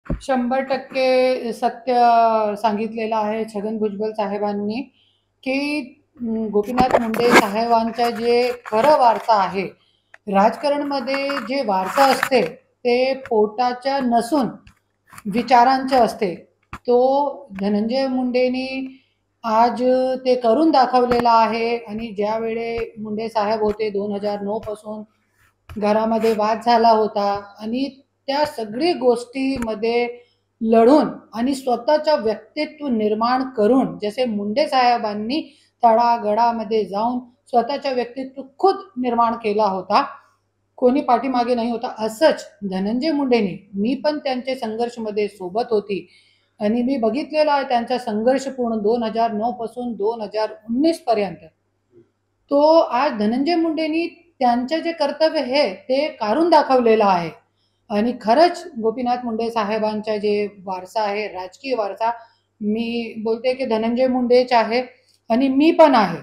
100% सत्य सांगितलेलं आहे छगन भुजबळ साहेबांनी, की गोपीनाथ मुंडे साहेबांचा जे खरं वारसा आहे, राजकारणमध्ये जे वारसा असते, ते पोटाच्या नसून विचारांचं असते. तो धनंजय मुंडेनी आज ते करून दाखवलेलं आहे आणि ज्यावेळे मुंडे साहेब होते 2009 पासून घरामध्ये वाद झाला होता आणि त्या सगळी गोष्टीमध्ये लढून आणि स्वतःचं व्यक्तित्व निर्माण करून जसे मुंडे साहेबांनी तळागाळामध्ये जाऊन स्वतःचं व्यक्तित्व खुद निर्माण केला होता. कोणी पाठीमागे नाही होता. असंच धनंजय मुंडेंनी मी पण त्यांच्या संघर्षमध्ये सोबत होती आणि मी बघितलेला आहे त्यांचा संघर्ष पूर्ण 2009 पासून 2019 पर्यंत. तो आज धनंजय मुंडेंनी त्यांचं जे कर्तव्य आहे ते काढून दाखवलेलं आहे आणि खरंच गोपीनाथ मुंडे साहेबांचा जे वारसा आहे, राजकीय वारसा, मी बोलते की धनंजय मुंडेच आहे आणि मी पण आहे.